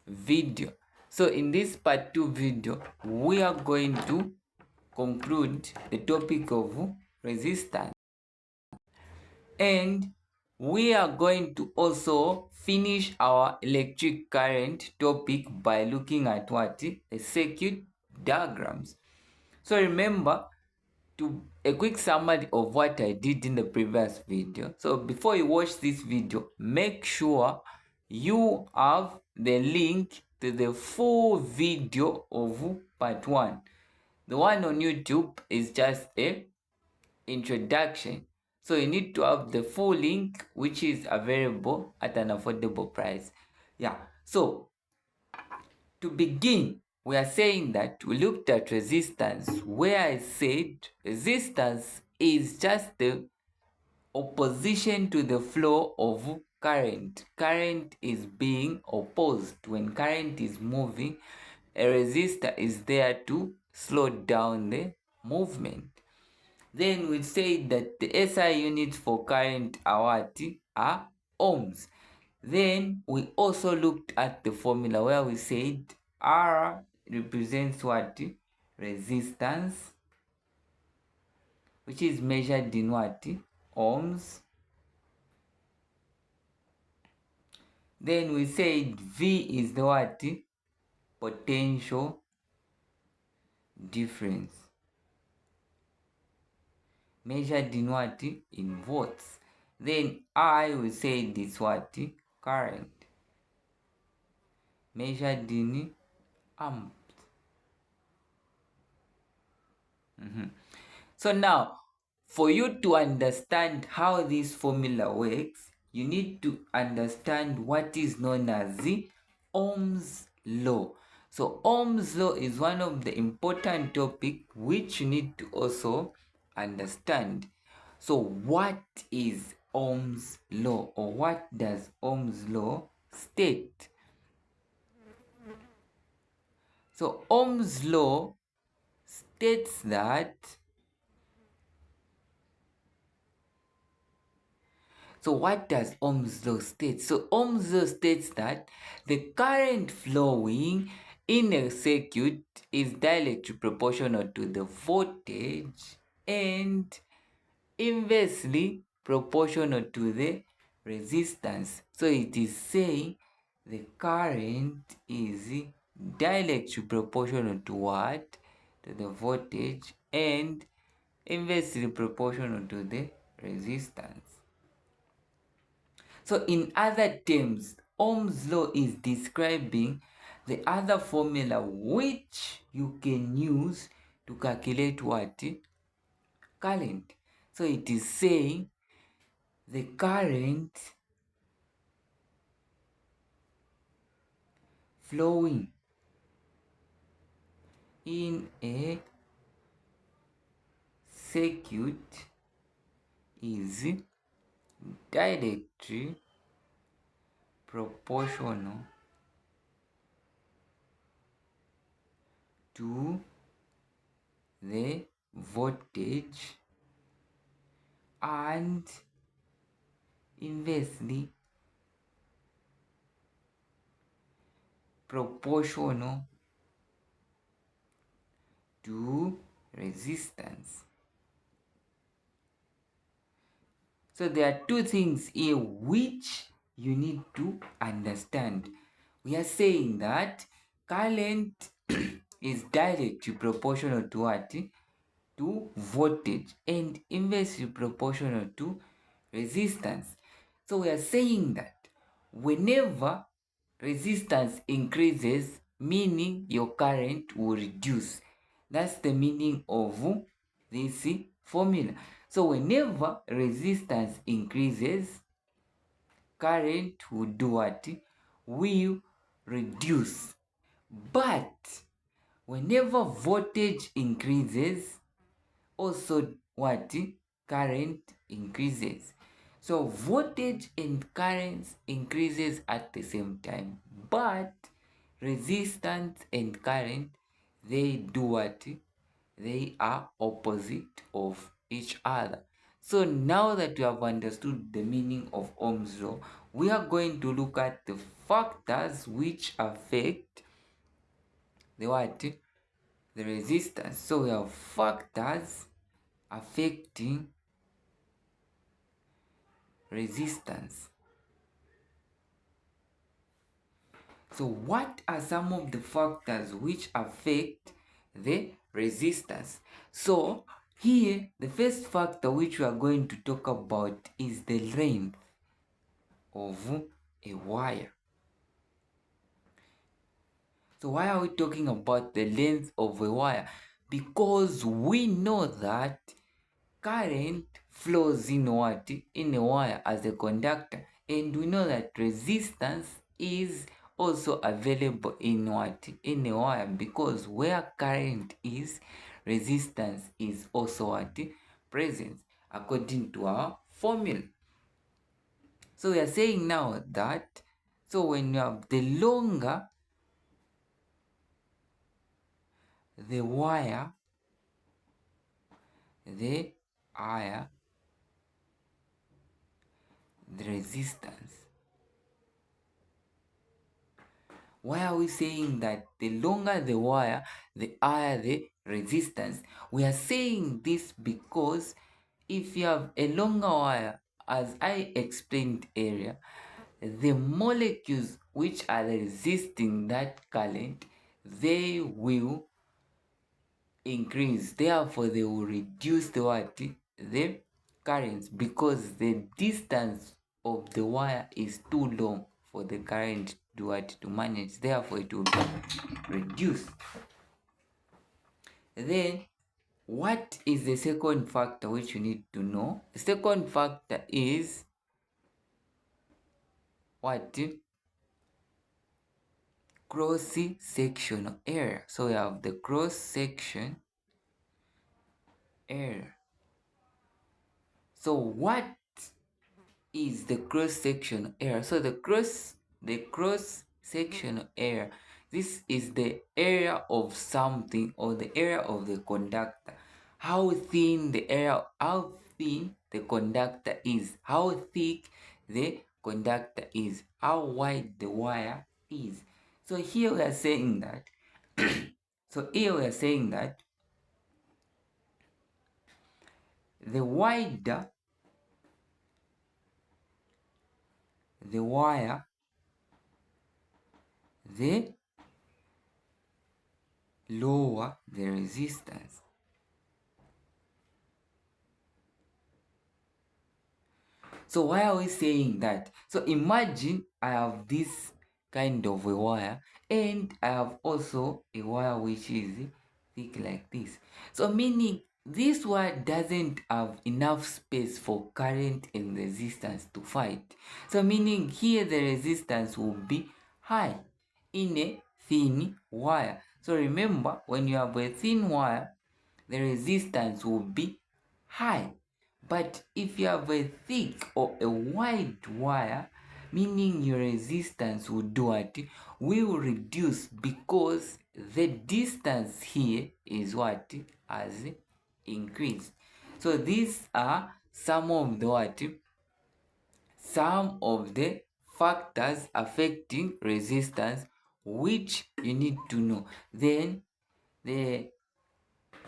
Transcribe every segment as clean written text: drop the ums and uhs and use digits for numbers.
video. So in this part 2 video, we are going to conclude the topic of resistance, and we are going to also finish our electric current topic by looking at what? The circuit diagrams. So remember, to a quick summary of what I did in the previous video. So before you watch this video, make sure you have the link to the full video of part 1. The one on YouTube is just a introduction. So you need to have the full link, which is available at an affordable price. Yeah. So to begin, we are saying that we looked at resistance, where I said resistance is just the opposition to the flow of current. Current is being opposed. When current is moving, a resistor is there to slow down the movement. Then we say that the SI units for current are what? Are ohms. Then we also looked at the formula where we said R represents what? Resistance, which is measured in what? Ohms. Then we said V is the what? Potential difference, measured in what? In volts. Then I will say this what? Current, measured in amps. So now, for you to understand how this formula works, you need to understand what is known as the Ohm's law. So Ohm's law is one of the important topic which you need to also understand. So what is Ohm's law, or what does Ohm's law state? So Ohm's law states that, so what does Ohm's law state? So Ohm's law states that the current flowing in a circuit is directly proportional to the voltage and inversely proportional to the resistance. So it is saying the current is directly proportional to what? To the voltage, and inversely proportional to the resistance. So in other terms, Ohm's law is describing the other formula which you can use to calculate what? Current. So it is saying the current flowing in a circuit is directly proportional to the voltage and inversely proportional to resistance. So there are two things here which you need to understand. We are saying that current is directly proportional to what? To voltage, and inversely proportional to resistance. So we are saying that whenever resistance increases, meaning your current will reduce. That's the meaning of this formula. So whenever resistance increases, current will do what? Will reduce. But whenever voltage increases, also what? Current increases. So voltage and current increases at the same time, but resistance and current, they do what? They are opposite of each other. So now that you have understood the meaning of Ohm's law, we are going to look at the factors which affect the what? The resistance. So we have factors affecting resistance. So what are some of the factors which affect the resistance? So here, the first factor which we are going to talk about is the length of a wire. So why are we talking about the length of a wire? Because we know that current flows in what? In a wire as a conductor. And we know that resistance is also available in what? In a wire, because where current is, resistance is also what? Present, according to our formula. So we are saying now that, so when you have the longer the wire, the higher the resistance. Why are we saying that the longer the wire, the higher the resistance? We are saying this because if you have a longer wire, as I explained earlier, the molecules which are resisting that current, they will increase. Therefore, they will reduce the what? The currents, because the distance of the wire is too long for the current to what? To manage. Therefore, it will be reduced. Then, what is the second factor which you need to know? The second factor is what? Cross-sectional area. So we have the cross-section area. So what is the cross-sectional area? So the cross-sectional area, this is the area of something, or the area of the conductor. How thin the conductor is, how thick the conductor is, how wide the wire is. So here we are saying that the wider the wire, the lower the resistance. So why are we saying that? So imagine I have this kind of a wire, and I have also a wire which is thick like this. So meaning this wire doesn't have enough space for current and resistance to fight. So meaning here the resistance will be high in a thin wire. So remember, when you have a thin wire, the resistance will be high. But if you have a thick or a wide wire, meaning your resistance will do what? Will reduce, because the distance here is what? Has increased. So these are some of the what? Some of the factors affecting resistance which you need to know. Then the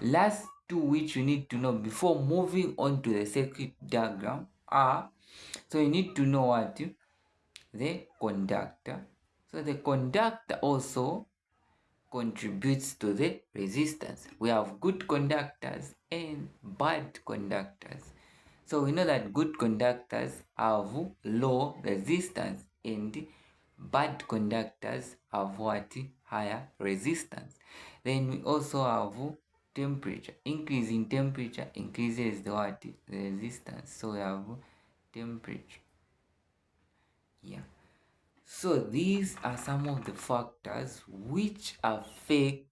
last two which you need to know before moving on to the circuit diagram are, so you need to know what? The conductor. So the conductor also contributes to the resistance. We have good conductors and bad conductors. So we know that good conductors have low resistance, and bad conductors have what? Higher resistance. Then we also have temperature. Increase in temperature increases the what? The resistance. So we have temperature. Yeah. So these are some of the factors which affect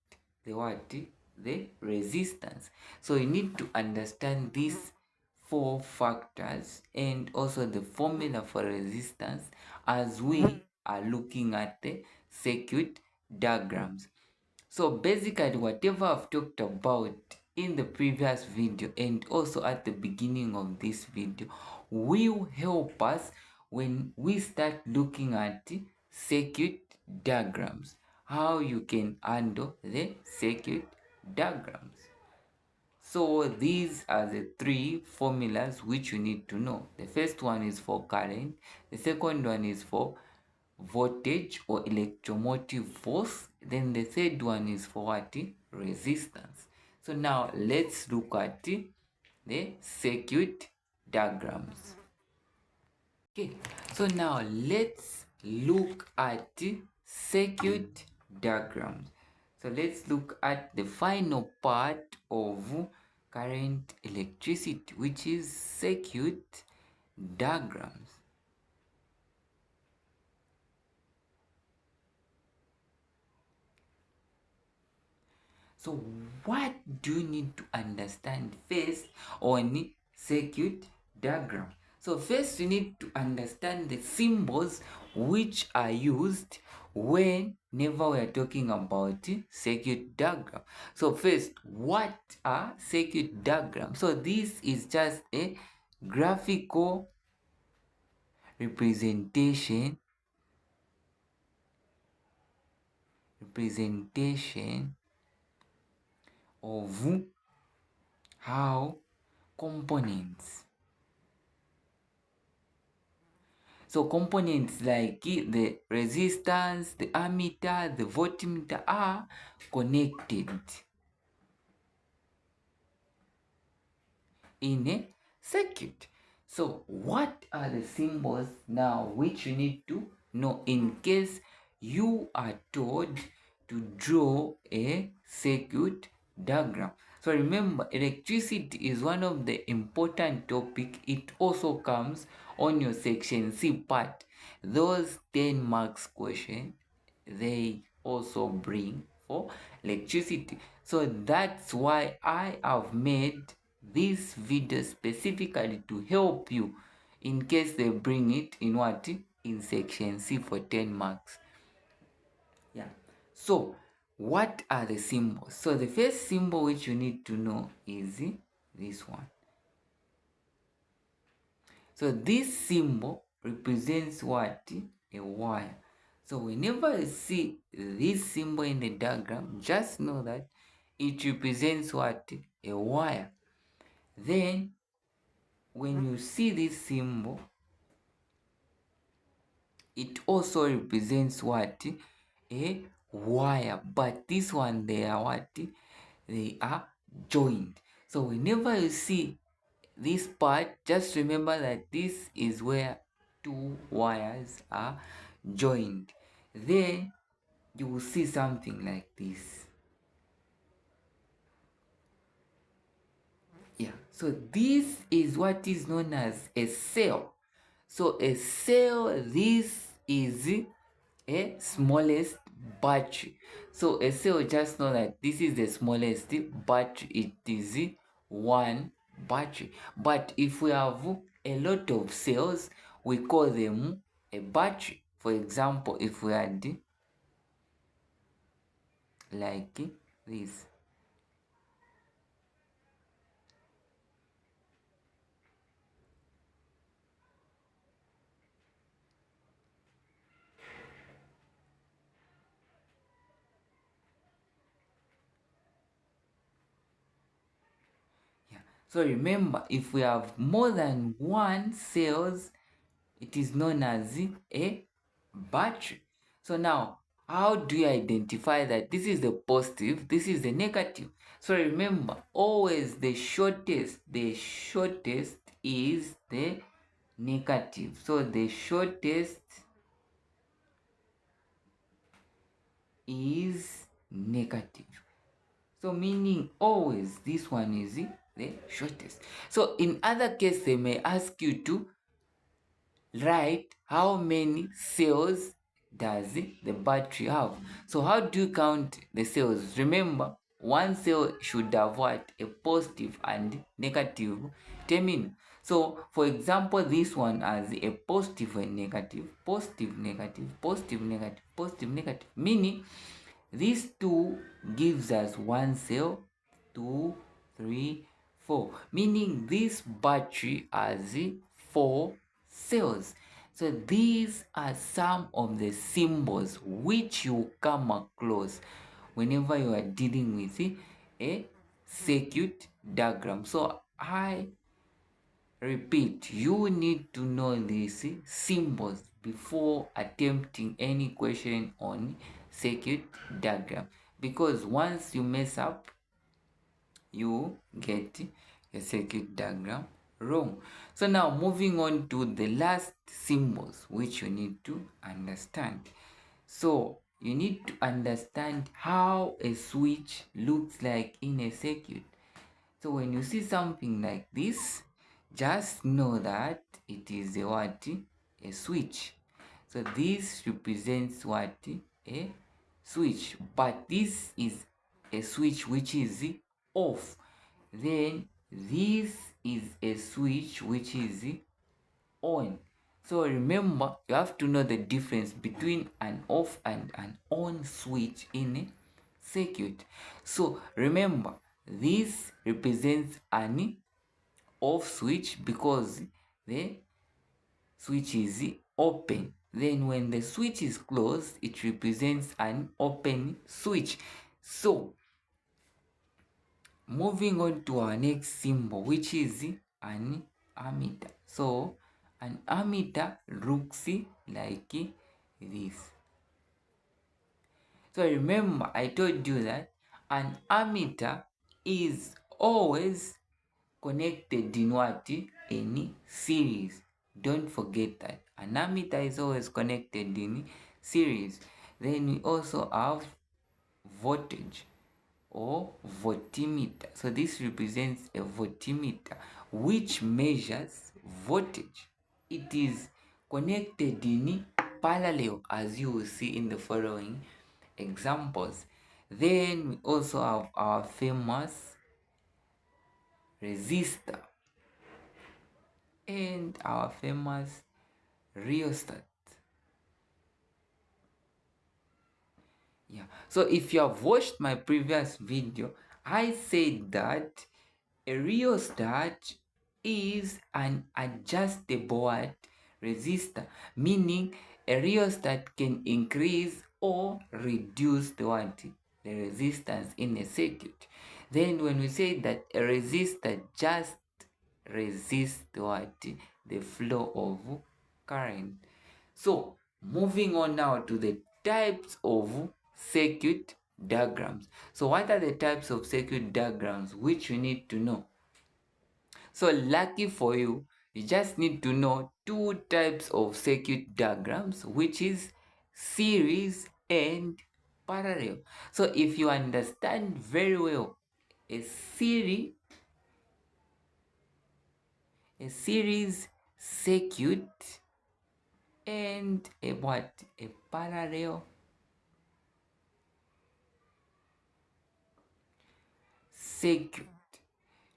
the what? The resistance. So you need to understand these four factors and also the formula for resistance as we are looking at the circuit diagrams. So basically, whatever I've talked about in the previous video and also at the beginning of this video will help us when we start looking at circuit diagrams, how you can handle the circuit diagrams. So these are the three formulas which you need to know. The first one is for current, the second one is for voltage or electromotive force, then the third one is for what? Resistance. So now let's look at the circuit diagrams. Okay, so now let's look at circuit diagrams. So let's look at the final part of current electricity, which is circuit diagrams. So what do you need to understand first on circuit diagram? So first you need to understand the symbols which are used whenever we are talking about circuit diagram. So first, what are circuit diagrams? So this is just a graphical representation of how components. So components like the resistance, the ammeter, the voltmeter are connected in a circuit. So what are the symbols now which you need to know in case you are told to draw a circuit diagram? So remember, electricity is one of the important topic. It also comes on your section C part. Those 10 marks question, they also bring for electricity. So that's why I have made this video specifically to help you in case they bring it in what? In section C for 10 marks. Yeah. So what are the symbols? So the first symbol which you need to know is this one. So this symbol represents what? A wire. So whenever you see this symbol in the diagram, just know that it represents what? A wire. Then when you see this symbol, it also represents what? A wire. But this one, they are what? They are joined. So whenever you see this part, just remember that this is where two wires are joined. Then you will see something like this. Yeah, so this is what is known as a cell. So a cell, this is a smallest battery. So a cell, just know that this is the smallest battery. It is one battery. But if we have a lot of cells, we call them a battery. For example, if we had like this. So remember, if we have more than one cells, it is known as a battery. So now, how do you identify that this is the positive, this is the negative? So remember, always the shortest is the negative. So the shortest is negative. So meaning always this one is the shortest. So in other case, they may ask you to write how many cells does the battery have. So how do you count the cells? Remember, one cell should have what? A positive and negative terminal. So for example, this one has a positive and negative, positive, negative, positive, negative, positive, negative. Meaning these two gives us one cell, 2, 3, 4. Meaning this battery has 4 cells. So these are some of the symbols which you come across whenever you are dealing with a circuit diagram. So I repeat, you need to know these symbols before attempting any question on circuit diagram, because once you mess up, you get a circuit diagram wrong. So now moving on to the last symbols which you need to understand. So you need to understand how a switch looks like in a circuit. So when you see something like this, just know that it is a what? A switch. So this represents what? A switch. But this is a switch which is off. Then this is a switch which is on. So remember, you have to know the difference between an off and an on switch in a circuit. So remember, this represents an off switch because the switch is open. Then when the switch is closed, it represents an open switch. So moving on to our next symbol, which is an ammeter. So an ammeter looks like this. So remember, I told you that an ammeter is always connected in what? In series. Don't forget that. An ammeter is always connected in series. Then we also have voltage or voltmeter. So this represents a voltmeter which measures voltage. It is connected in parallel, as you will see in the following examples. Then we also have our famous resistor and our famous rheostat. Yeah, so if you have watched my previous video, I said that a rheostat is an adjustable resistor, meaning a rheostat can increase or reduce the resistance in a circuit. Then when we say that a resistor just resists the flow of current. So moving on now to the types of circuit diagrams. So what are the types of circuit diagrams which you need to know? So lucky for you, you just need to know two types of circuit diagrams, which is series and parallel. So if you understand very well a series circuit and a parallel circuit,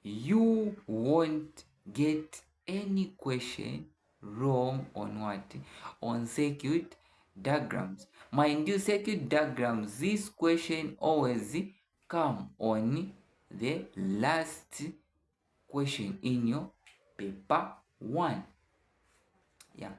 you won't get any question wrong on on circuit diagrams. Mind you, circuit diagrams, this question always come on the last question in your paper 1. Yeah.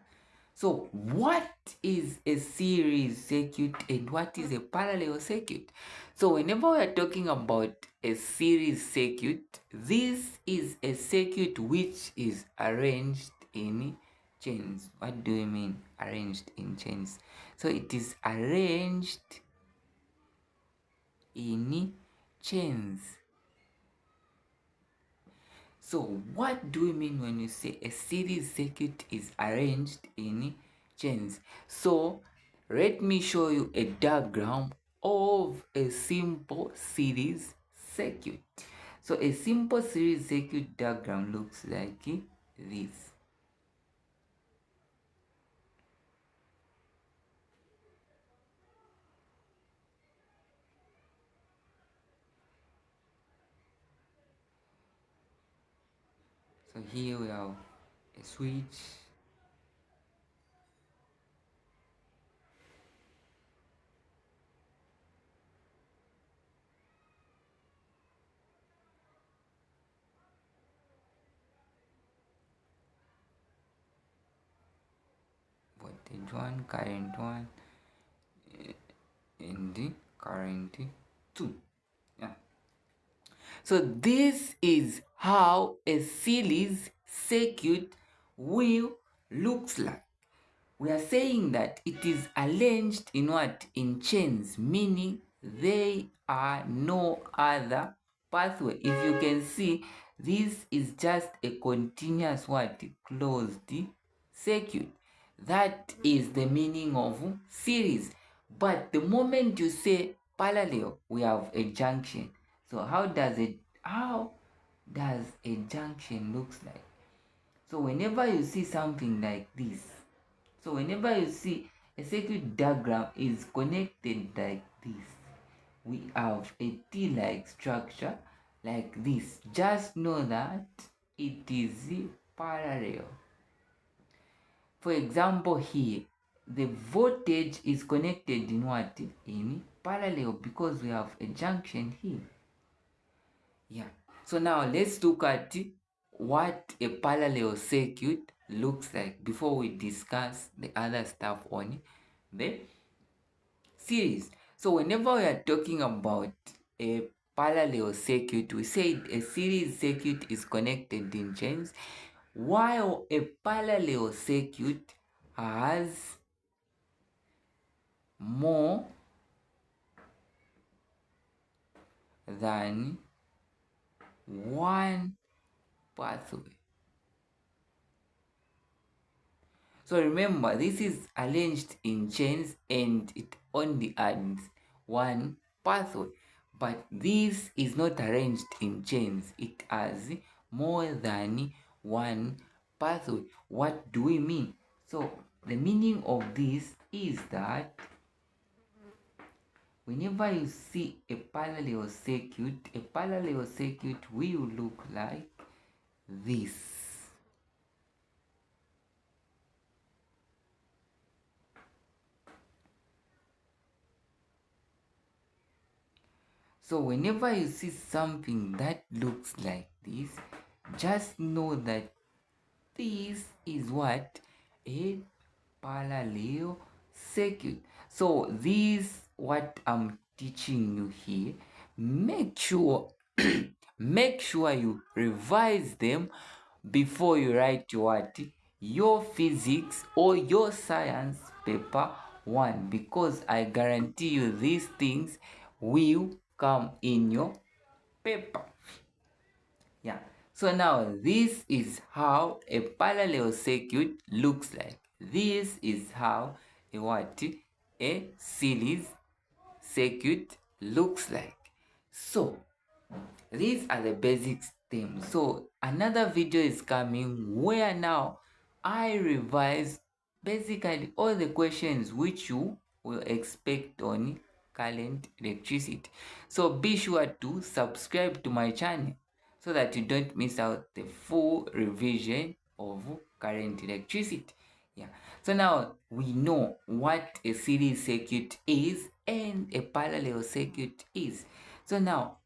So what is a series circuit and what is a parallel circuit? So whenever we are talking about a series circuit, this is a circuit which is arranged in chains. What do we mean arranged in chains? So it is arranged in chains. So what do we mean when you say a series circuit is arranged in chains? So let me show you a diagram of a simple series circuit. So a simple series circuit diagram looks like this. So here we have a switch, voltage 1, current 1, and the current 2. Yeah. So this is how a series circuit will looks like. We are saying that it is arranged in what? In chains, meaning they are no other pathway. If you can see, this is just a continuous what? Closed circuit. That is the meaning of series. But the moment you say parallel, we have a junction. So how does a junction looks like? So whenever you see something like this, so whenever you see a circuit diagram is connected like this, we have a T-like structure like this. Just know that it is parallel. For example, here, the voltage is connected in what? In parallel, because we have a junction here. Yeah. So now let's look at what a parallel circuit looks like before we discuss the other stuff on the series. So whenever we are talking about a parallel circuit, we say a series circuit is connected in chains, while a parallel circuit has more than one pathway. So remember, this is arranged in chains and it only adds one pathway. But this is not arranged in chains. It has more than one pathway. What do we mean? So the meaning of this is that whenever you see a parallel circuit will look like this. So whenever you see something that looks like this, just know that this is what? A parallel circuit. So this what I'm teaching you here, make sure make sure you revise them before you write your physics or your science paper 1, because I guarantee you these things will come in your paper. Yeah. So now this is how a parallel circuit looks like. This is how a series circuit looks like. So these are the basic themes. So another video is coming where now I revise basically all the questions which you will expect on current electricity. So be sure to subscribe to my channel so that you don't miss out the full revision of current electricity. Yeah. So now we know what a series circuit is and a parallel circuit is. So now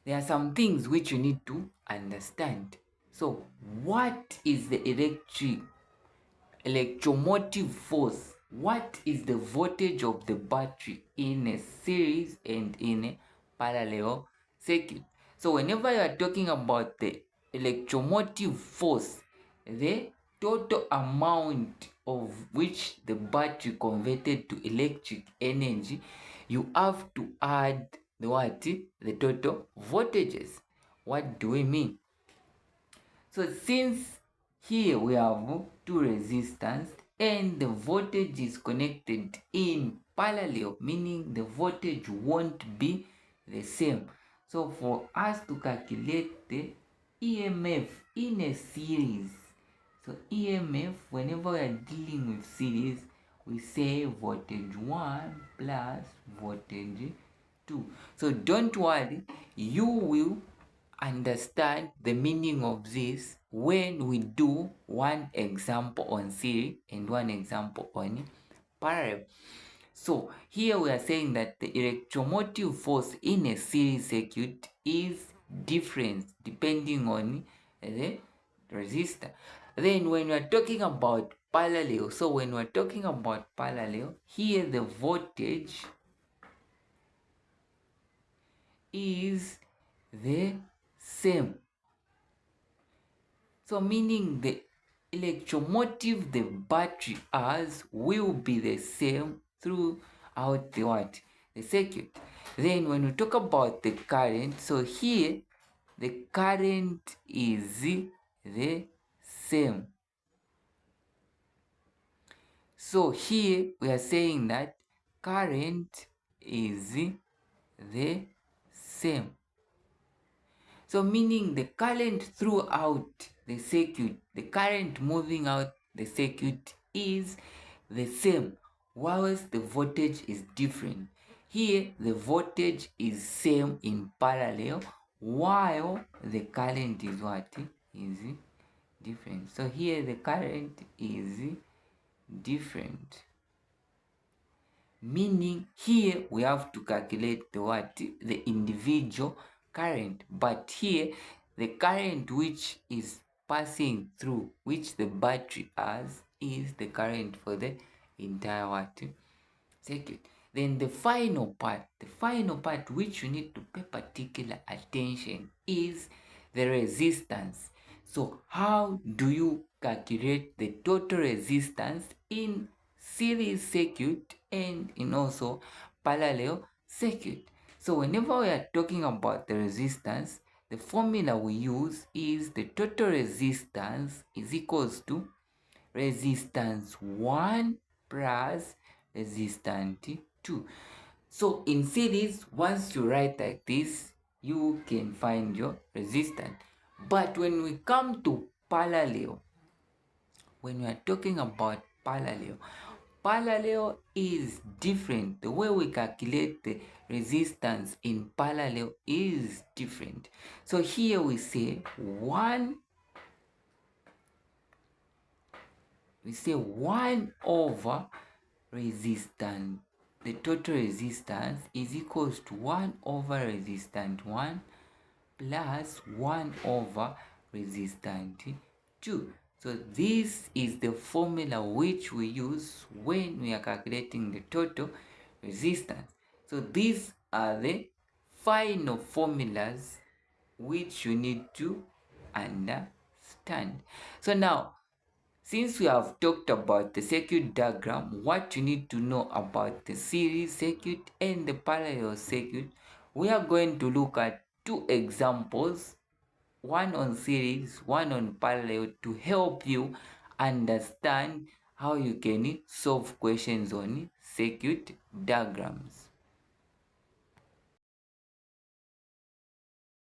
there are some things which you need to understand. So what is the electromotive force? What is the voltage of the battery in a series and in a parallel circuit? So whenever you are talking about the electromotive force, the total amount of which the battery converted to electric energy, you have to add the what? The total voltages. What do we mean? So since here we have two resistors and the voltage is connected in parallel, meaning the voltage won't be the same. So for us to calculate the EMF in a series, so EMF, whenever we are dealing with series, we say voltage 1 plus voltage 2. So don't worry, you will understand the meaning of this when we do one example on series and one example on parallel. So here we are saying that the electromotive force in a series circuit is different depending on the resistor. Then when we're talking about parallel, so when we're talking about parallel, here the voltage is the same. So meaning the electromotive the battery has will be the same throughout the what? The circuit. Then when we talk about the current, so here the current is the same. So here we are saying that current is the same. So meaning the current throughout the circuit, the current moving out the circuit is the same, whilst the voltage is different. Here the voltage is same in parallel, while the current is what? Is different. So here the current is different. Meaning here we have to calculate the what? The individual current. But here the current which is passing through, which the battery has, is the current for the entire what? Circuit. Then the final part which you need to pay particular attention is the resistance. So how do you calculate the total resistance in series circuit and in also parallel circuit? So whenever we are talking about the resistance, the formula we use is the total resistance is equals to resistance 1 plus resistance 2. So in series, once you write like this, you can find your resistance. But when we come to parallel, when we are talking about parallel is different. The way we calculate the resistance in parallel is different. So here we say 1 over resistance. The total resistance is equals to 1 over resistance 1 plus 1 over resistance 2. So this is the formula which we use when we are calculating the total resistance. So these are the final formulas which you need to understand. So now, since we have talked about the circuit diagram, what you need to know about the series circuit and the parallel circuit, we are going to look at two examples, one on series, one on parallel, to help you understand how you can solve questions on circuit diagrams.